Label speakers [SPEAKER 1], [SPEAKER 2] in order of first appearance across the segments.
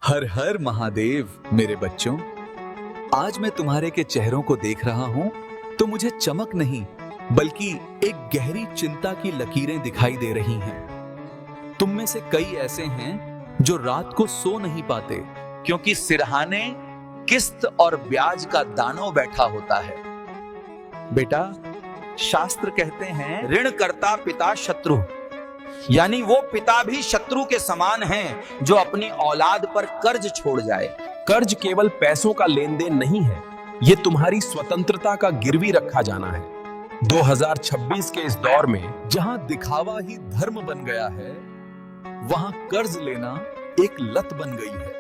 [SPEAKER 1] हर हर महादेव मेरे बच्चों। आज मैं तुम्हारे के चेहरों को देख रहा हूं तो मुझे चमक नहीं बल्कि एक गहरी चिंता की लकीरें दिखाई दे रही हैं। तुम में से कई ऐसे हैं जो रात को सो नहीं पाते क्योंकि सिरहाने किस्त और ब्याज का दानव बैठा होता है। बेटा, शास्त्र कहते हैं ऋण करता पिता शत्रु, यानी वो पिता भी शत्रु के समान हैं जो अपनी औलाद पर कर्ज छोड़ जाए।
[SPEAKER 2] कर्ज केवल पैसों का लेन देन नहीं है, ये तुम्हारी स्वतंत्रता का गिरवी रखा जाना है। 2026 के इस दौर में
[SPEAKER 1] जहां दिखावा ही धर्म बन गया है, वहां कर्ज लेना एक लत बन गई है।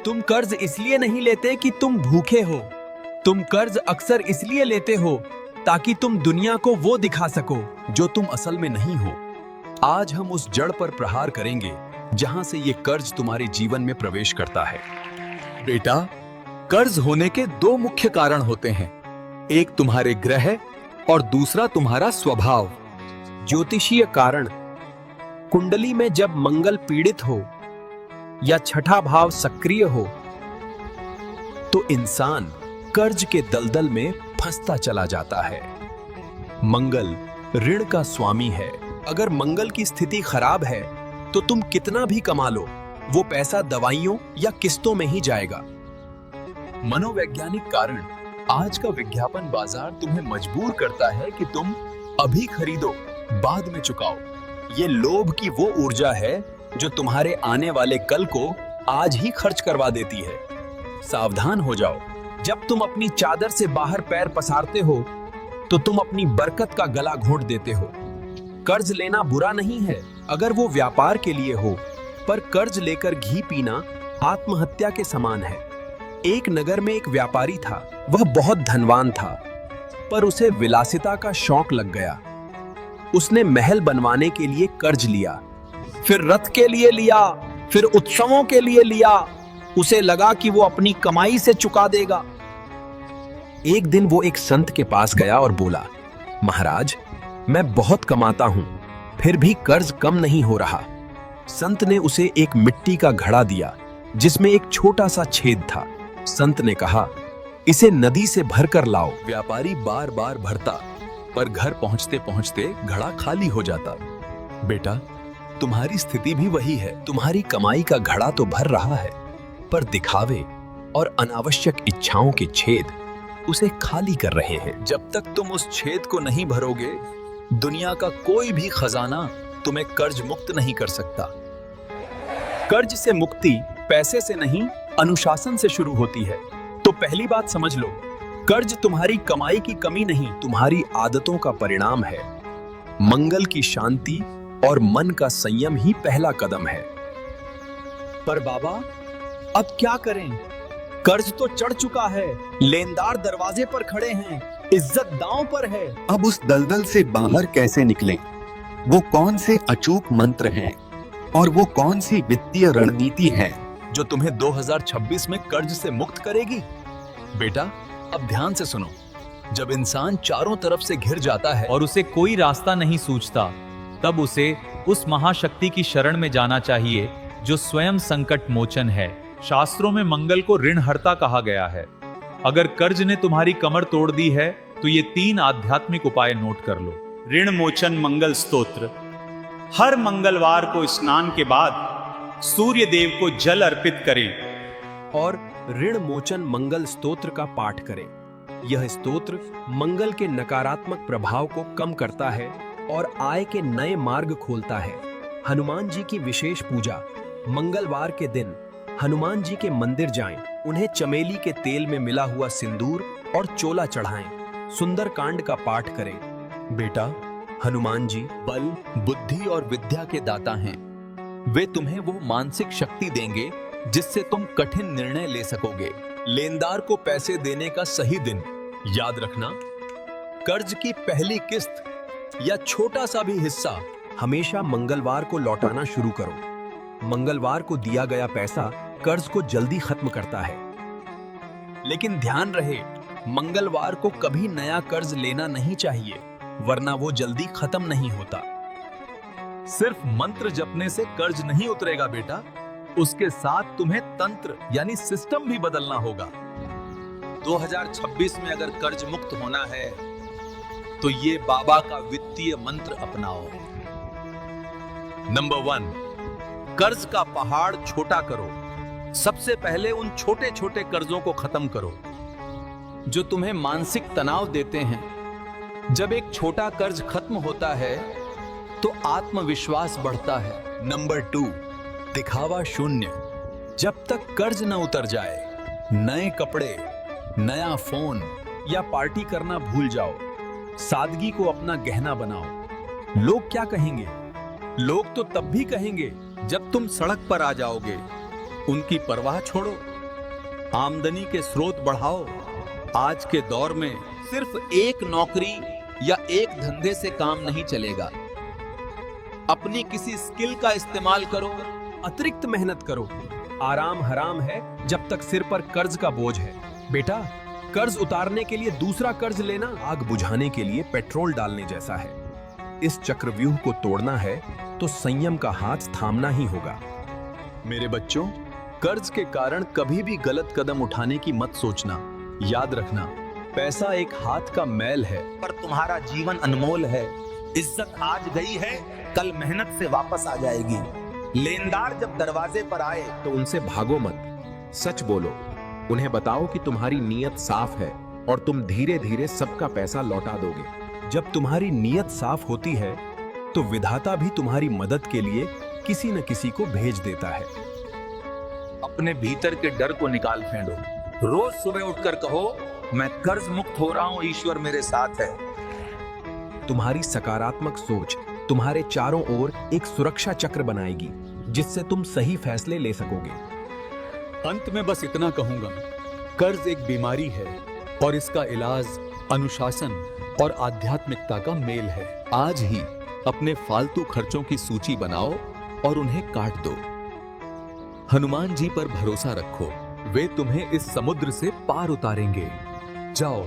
[SPEAKER 2] तुम कर्ज इसलिए नहीं लेते कि तुम भूखे हो, तुम कर्ज अक्सर इसलिए लेते हो ताकि तुम दुनिया को वो दिखा सको जो तुम असल में नहीं हो। आज हम उस जड़ पर प्रहार करेंगे जहां से ये कर्ज तुम्हारे जीवन में प्रवेश करता है।
[SPEAKER 1] बेटा, कर्ज होने के दो मुख्य कारण होते हैं, एक तुम्हारे ग्रह और दूसरा तुम्हारा स्वभाव।
[SPEAKER 2] ज्योतिषीय कारण, कुंडली में जब मंगल पीड़ित हो या छठा भाव सक्रिय हो तो इंसान कर्ज के दलदल में फंसता चला जाता है। मंगल ऋण का स्वामी है। अगर मंगल की स्थिति खराब है तो तुम कितना भी कमा लो, वो पैसा दवाइयों या किस्तों में ही जाएगा।
[SPEAKER 1] मनोवैज्ञानिक कारण, आज का विज्ञापन बाजार तुम्हें मजबूर करता है कि तुम अभी खरीदो, बाद में चुकाओ।
[SPEAKER 2] ये लोभ की वो ऊर्जा है जो तुम्हारे आने वाले कल को आज ही खर्च करवा देती है। सावधान हो जाओ, जब तुम अपनी चादर से बाहर पैर पसारते हो तो तुम अपनी बरकत का गला घोंट देते हो। कर्ज लेना बुरा नहीं है अगर वो व्यापार के लिए हो, पर कर्ज लेकर घी पीना आत्महत्या के समान है। एक नगर में एक व्यापारी था, वह बहुत धनवान था, पर उसे विलासिता का शौक लग गया। उसने महल बनवाने के लिए कर्ज लिया, फिर रथ के लिए लिया, फिर उत्सवों के लिए लिया। उसे लगा कि वो अपनी कमाई से चुका देगा। एक दिन वो एक संत के पास गया और बोला, महाराज, मैं बहुत कमाता हूं, फिर भी कर्ज कम नहीं हो रहा। संत ने उसे एक मिट्टी का घड़ा दिया जिसमें एक छोटा सा छेद था। संत ने कहा, इसे नदी से भरकर लाओ।
[SPEAKER 1] व्यापारी बार बार भरता, पर घर पहुंचते पहुंचते घड़ा खाली हो जाता। बेटा, तुम्हारी स्थिति भी वही है।
[SPEAKER 2] तुम्हारी कमाई का घड़ा तो भर रहा है, पर दिखावे और अनावश्यक इच्छाओं के छेद उसे खाली कर रहे हैं।
[SPEAKER 1] जब तक तुम उस छेद को नहीं भरोगे, दुनिया का कोई भी खजाना तुम्हें कर्ज मुक्त नहीं कर सकता।
[SPEAKER 2] कर्ज से मुक्ति पैसे से नहीं, अनुशासन से शुरू होती है। तो पहली बात समझ लो, कर्ज तुम्हारी कमाई की कमी नहीं, तुम्हारी आदतों का परिणाम है। मंगल की शांति और मन का संयम ही पहला कदम है।
[SPEAKER 1] पर बाबा, अब क्या करें?
[SPEAKER 2] कर्ज तो चढ़ चुका है, लेनदार दरवाजे पर खड़े हैं, इज्जत दांव पर है।
[SPEAKER 3] अब उस दलदल से बाहर कैसे निकलें? वो कौन से अचूक मंत्र हैं और वो कौन सी वित्तीय रणनीति है
[SPEAKER 1] जो तुम्हें 2026 में कर्ज से मुक्त करेगी? बेटा, अब ध्यान से सुनो। जब इंसान चारों तरफ से घिर जाता है
[SPEAKER 4] और उसे कोई रास्ता नहीं सूझता, तब उसे उस महाशक्ति की शरण में जाना चाहिए जो स्वयं संकट मोचन है। शास्त्रों में मंगल को ऋणहर्ता कहा गया है। अगर कर्ज ने तुम्हारी कमर तोड़ दी है तो ये 3 आध्यात्मिक उपाय नोट कर लो।
[SPEAKER 5] ऋण मोचन मंगल स्तोत्र। हर मंगलवार को स्नान के बाद सूर्य देव को जल अर्पित करें
[SPEAKER 2] और ऋण मोचन मंगल स्तोत्र का पाठ करें। यह स्तोत्र मंगल के नकारात्मक प्रभाव को कम करता है और आय के नए मार्ग खोलता है। हनुमान जी की विशेष पूजा। मंगलवार के दिन हनुमान जी के मंदिर जाएं, उन्हें चमेली के तेल में मिला हुआ सिंदूर और चोला चढ़ाएं। सुंदरकांड का पाठ करें।
[SPEAKER 1] बेटा,
[SPEAKER 2] हनुमान जी
[SPEAKER 1] बल, बुद्धि और विद्या के दाता हैं। वे तुम्हें वो मानसिक शक्ति देंगे जिससे तुम कठिन निर्णय ले सकोगे। लेनदार को पैसे देने का सही दिन याद रखना। कर्ज की पहली किस्त या छोटा सा भी हिस्सा
[SPEAKER 2] हमेशा मंगलवार को लौटाना शुरू करो। मंगलवार को दिया गया पैसा कर्ज को जल्दी खत्म करता है। लेकिन ध्यान रहे, मंगलवार को कभी नया कर्ज लेना नहीं चाहिए, वरना वो जल्दी खत्म नहीं होता।
[SPEAKER 1] सिर्फ मंत्र जपने से कर्ज नहीं उतरेगा बेटा, उसके साथ तुम्हें तंत्र यानी सिस्टम भी बदलना होगा।
[SPEAKER 2] 2026 में अगर कर्ज मुक्त होना है तो ये बाबा का वित्तीय मंत्र अपनाओ।
[SPEAKER 1] नंबर 1, कर्ज का पहाड़ छोटा करो। सबसे पहले उन छोटे छोटे कर्जों को खत्म करो जो तुम्हें मानसिक तनाव देते हैं। जब एक छोटा कर्ज खत्म होता है तो आत्मविश्वास बढ़ता है।
[SPEAKER 2] नंबर 2, दिखावा शून्य। जब तक कर्ज न उतर जाए, नए कपड़े, नया फोन या पार्टी करना भूल जाओ। सादगी को अपना गहना बनाओ। लोग क्या कहेंगे?
[SPEAKER 1] लोग तो तब भी कहेंगे जब तुम सड़क पर आ जाओगे। उनकी परवाह छोड़ो, आमदनी के स्रोत बढ़ाओ। आज के दौर में सिर्फ एक नौकरी या एक धंधे से काम नहीं चलेगा। अपनी किसी स्किल का इस्तेमाल करो,
[SPEAKER 2] अतिरिक्त मेहनत करो। आराम हराम है जब तक सिर पर कर्ज का बोझ है। बेटा, कर्ज उतारने के लिए दूसरा कर्ज लेना आग बुझाने के लिए पेट्रोल डालने जैसा है। इस चक्रव्यूह को तोड़ना है तो संयम का हाथ थामना ही होगा।
[SPEAKER 1] मेरे बच्चों, कर्ज के कारण कभी भी गलत कदम उठाने की मत सोचना। याद रखना, पैसा एक हाथ का मैल है,
[SPEAKER 6] पर तुम्हारा जीवन अनमोल है। इज्जत आज गई है, कल मेहनत से वापस आ जाएगी। लेनदार जब दरवाजे पर आए
[SPEAKER 2] तो उनसे भागो मत, सच बोलो। उन्हें बताओ कि तुम्हारी नीयत साफ है और तुम धीरे धीरे सबका पैसा लौटा दोगे। जब तुम्हारी नीयत साफ होती है तो विधाता भी तुम्हारी मदद के लिए किसी न किसी को भेज देता है।
[SPEAKER 1] अपने भीतर के डर को निकाल फेंको।
[SPEAKER 6] रोज सुबह उठकर कहो, मैं कर्ज मुक्त हो रहा हूं, ईश्वर मेरे साथ है।
[SPEAKER 2] तुम्हारी सकारात्मक सोच तुम्हारे चारों ओर एक सुरक्षा चक्र बनाएगी जिससे तुम सही फैसले ले सकोगे।
[SPEAKER 1] अंत में बस इतना कहूंगा, कर्ज एक बीमारी है और इसका इलाज अनुशासन और आध्यात्मिकता का मेल है। आज ही अपने फालतू खर्चों की सूची बनाओ और उन्हें काट दो। हनुमान जी पर भरोसा रखो, वे तुम्हें इस समुद्र से पार उतारेंगे। जाओ,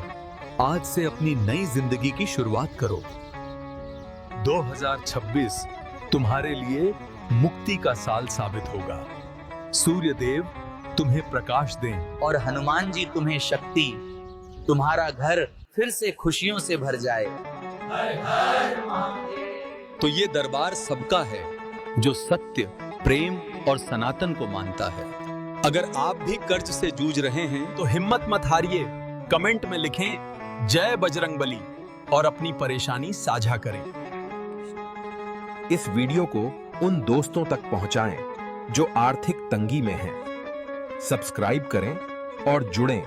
[SPEAKER 1] आज से अपनी नई जिंदगी की शुरुआत करो। 2026 तुम्हारे लिए मुक्ति का साल साबित होगा। सूर्य देव तुम्हें प्रकाश दें
[SPEAKER 6] और हनुमान जी तुम्हें शक्ति। तुम्हारा घर फिर से खुशियों से भर जाए।
[SPEAKER 1] तो ये दरबार सबका है जो सत्य, प्रेम और सनातन को मानता है। अगर आप भी कर्ज से जूझ रहे हैं तो हिम्मत मत हारिए। कमेंट में लिखें जय बजरंगबली और अपनी परेशानी साझा करें।
[SPEAKER 2] इस वीडियो को उन दोस्तों तक पहुंचाएं जो आर्थिक तंगी में हैं। सब्सक्राइब करें और जुड़ें